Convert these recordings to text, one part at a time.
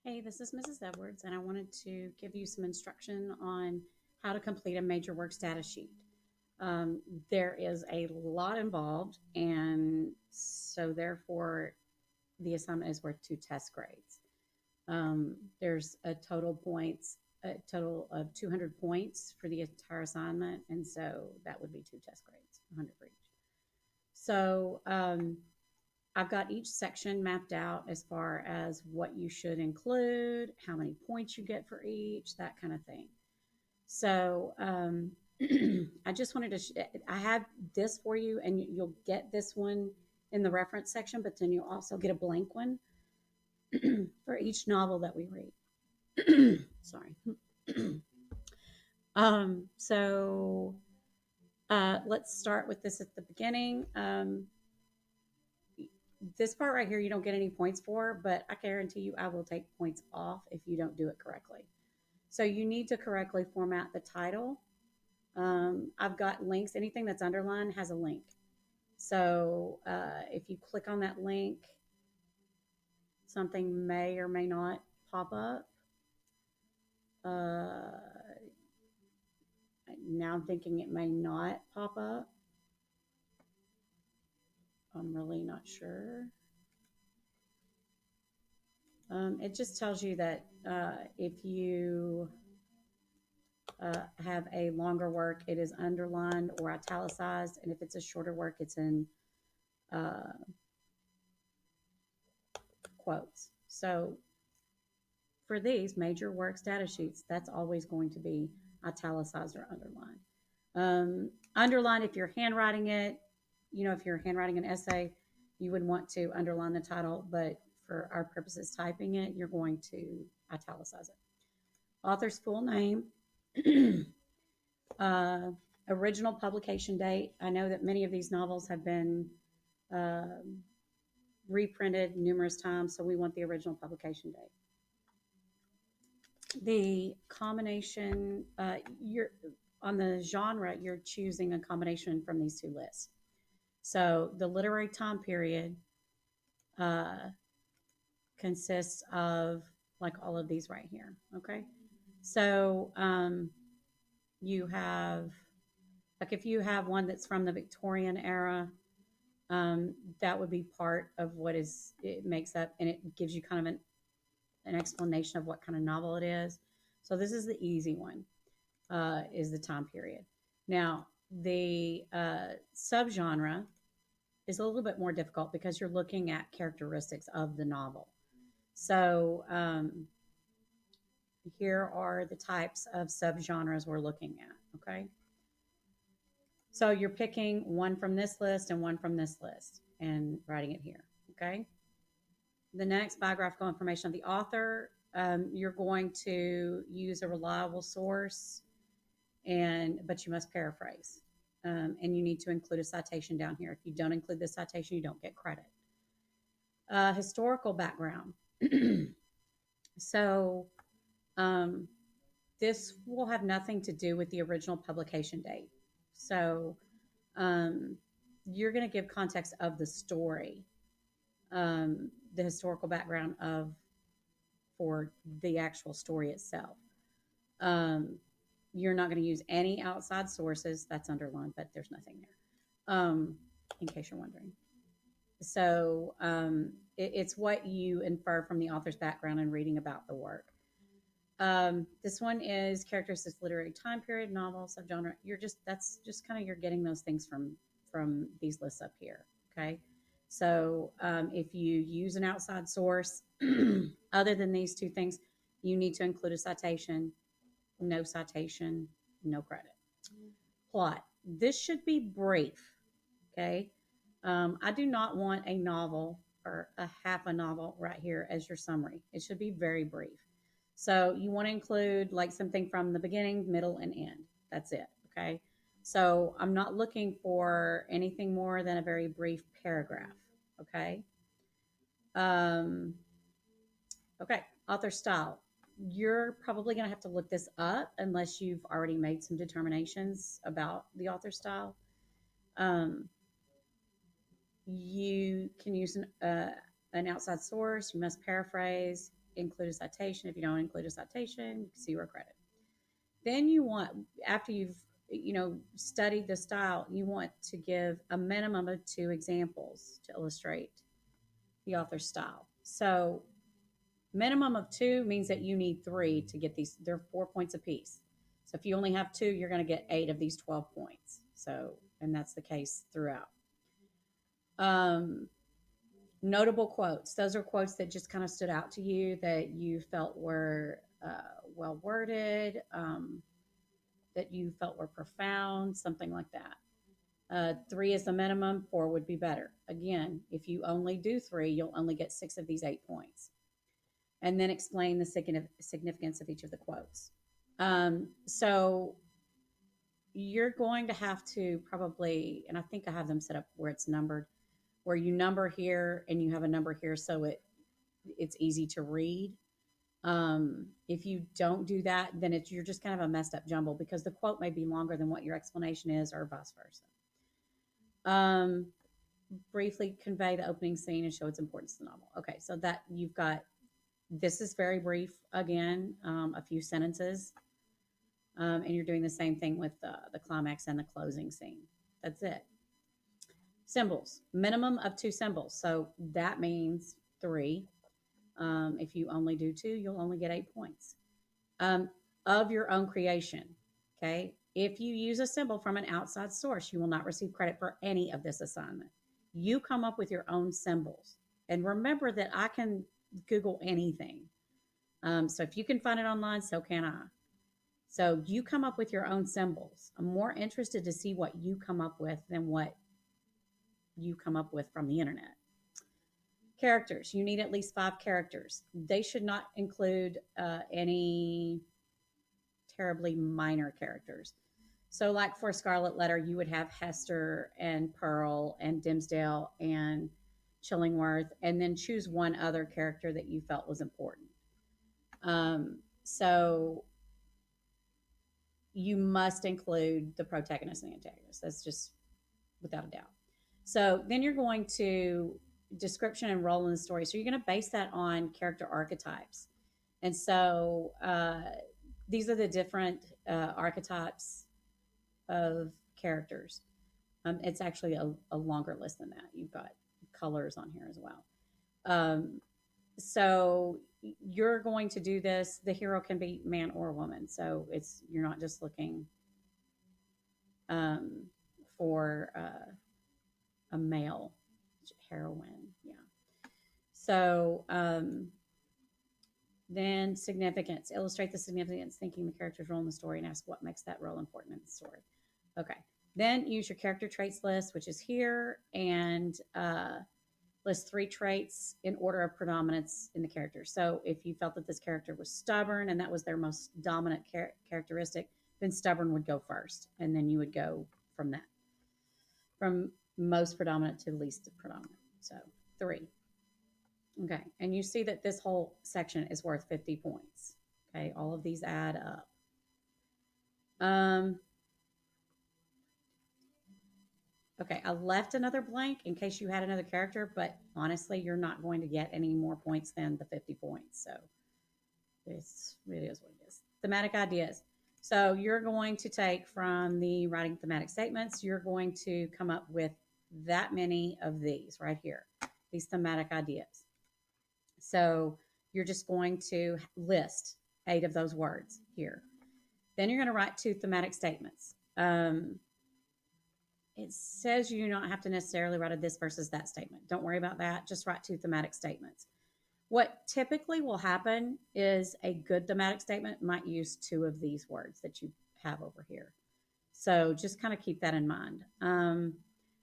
Hey, this is Mrs. Edwards, and I wanted to give you some instruction on how to complete a major work status sheet. Um, there is a lot involved, and so therefore, the assignment is worth two test grades. There's a total of 200 points for the entire assignment, and so that would be two test grades, 100 for each. So, I've got each section mapped out as far as what you should include, how many points you get for each, that kind of thing. So I just wanted to, I have this for you, and you'll get this one in the reference section, but then you'll also get a blank one for each novel that we read. Sorry. So let's start with this at the beginning. This part right here, you don't get any points for, but I guarantee you I will take points off if you don't do it correctly. So you need to correctly format the title. I've got links. Anything that's underlined has a link. So if you click on that link, something may or may not pop up. Uh, Now I'm thinking it may not pop up. I'm really not sure. It just tells you that if you have a longer work, it is underlined or italicized, and if it's a shorter work, it's in uh, quotes. So for these major work status sheets, that's always going to be italicized or underlined. Underline if you're handwriting it, if you're handwriting an essay, you would want to underline the title, but for our purposes, typing it, you're going to italicize it. Author's full name, uh, original publication date. I know that many of these novels have been uh, reprinted numerous times, so we want the original publication date. The combination, you're on the genre, you're choosing a combination from these two lists. So the literary time period uh, consists of like all of these right here. Okay. So you have, like, if you have one that's from the Victorian era, that would be part of what is it makes up, and it gives you kind of an explanation of what kind of novel it is. So this is the easy one, is the time period. Now the subgenre is a little bit more difficult because you're looking at characteristics of the novel. So here are the types of subgenres we're looking at. Okay. So you're picking one from this list and one from this list and writing it here. Okay. The next, biographical information of the author. You're going to use a reliable source, but you must paraphrase. And you need to include a citation down here. If you don't include the citation, you don't get credit. Historical background. So um, this will have nothing to do with the original publication date. So um, you're going to give context of the story, the historical background of for the actual story itself. Um, you're not going to use any outside sources. That's underlined, but there's nothing there, in case you're wondering. So it's what you infer from the author's background and reading about the work. This one is characteristics, literary time period, novel, subgenre. That's just kind of you're getting those things from these lists up here. Okay, so if you use an outside source other than these two things, you need to include a citation. No citation, no credit. Plot. This should be brief. Okay, I do not want a novel or a half a novel right here as your summary. It should be very brief. So you want to include like something from the beginning, middle, and end. That's it. Okay. So I'm not looking for anything more than a very brief paragraph. Okay. Um, okay. Author style. You're probably going to have to look this up unless you've already made some determinations about the author style. Um, you can use an outside source. You must paraphrase. include a citation. If you don't include a citation, 0 credit. Then you want, after you've studied the style, you want to give a minimum of 2 examples to illustrate the author's style. So minimum of 2 means that you need 3 to get these. They're 4 points apiece. So if you only have 2, you're going to get 8 of these 12 points. So, and that's the case throughout. Um, Notable quotes. Those are quotes that just kind of stood out to you, that you felt were well worded, that you felt were profound, something like that. 3 is the minimum, 4 would be better. Again, if you only do 3, you'll only get 6 of these 8 points. And then explain the significance of each of the quotes. So you're going to have to probably, and I think I have them set up where it's numbered, where you number here and you have a number here, so it's easy to read. If you don't do that, then you're just kind of a messed up jumble, because the quote may be longer than what your explanation is, or vice versa. Briefly convey the opening scene and show its importance to the novel. Okay, so that you've got, this is very brief, again, a few sentences, and you're doing the same thing with the climax and the closing scene. That's it. Symbols, minimum of 2 symbols, so that means 3. If you only do 2, you'll only get 8 points. Of your own creation, okay? If you use a symbol from an outside source, you will not receive credit for any of this assignment. You come up with your own symbols. And remember that I can Google anything. So if you can find it online, so can I. So you come up with your own symbols. I'm more interested to see what you come up with than what you come up with from the internet. Characters. You need at least 5 characters. They should not include any terribly minor characters. So, like for Scarlet Letter, you would have Hester and Pearl and Dimmesdale and Chillingworth, and then choose one other character that you felt was important. So, you must include the protagonist and the antagonist. That's just without a doubt. So, then you're going to description and role in the story. So, you're going to base that on character archetypes. And so, these are the different archetypes of characters. It's actually a longer list than that. You've got colors on here as well. So you're going to do this. The hero can be man or woman. So you're not just looking for a male heroine. Yeah. So then significance. Illustrate the significance, thinking the character's role in the story, and ask what makes that role important in the story. Okay. Then use your character traits list, which is here, and list 3 traits in order of predominance in the character. So if you felt that this character was stubborn and that was their most dominant characteristic, then stubborn would go first, and then you would go from that, from most predominant to least predominant. So 3. Okay, and you see that this whole section is worth 50 points. Okay, all of these add up. Okay, I left another blank in case you had another character, but honestly, you're not going to get any more points than the 50 points. So it is what it is. Thematic ideas. So you're going to take from the writing thematic statements, you're going to come up with that many of these right here, these thematic ideas. So you're just going to list 8 of those words here. Then you're going to write 2 thematic statements. It says you don't have to necessarily write a this versus that statement. Don't worry about that. Just write 2 thematic statements. What typically will happen is a good thematic statement might use 2 of these words that you have over here. So just kind of keep that in mind.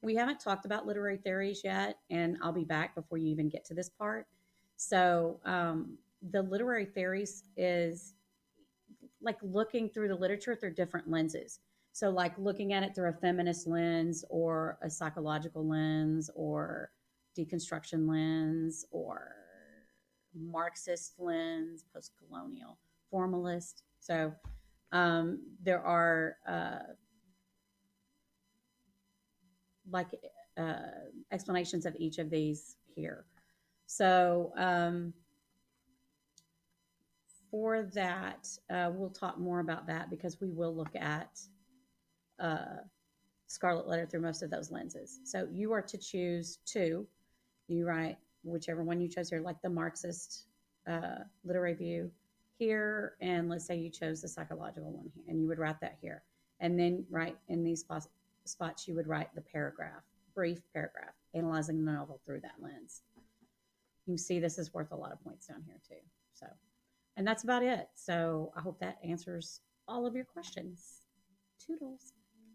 We haven't talked about literary theories yet, and I'll be back before you even get to this part. So the literary theories is like looking through the literature through different lenses. So, like looking at it through a feminist lens or a psychological lens or deconstruction lens or Marxist lens, post colonial, formalist. So, there are like explanations of each of these here. So, for that, we'll talk more about that because we will look at uh, Scarlet Letter through most of those lenses. So you are to choose two. You write whichever one you chose here, like the Marxist literary view here, and let's say you chose the psychological one here, and you would write that here. And then right in these spots, you would write the paragraph, brief paragraph, analyzing the novel through that lens. You can see this is worth a lot of points down here too. So, and that's about it. So I hope that answers all of your questions. Toodles.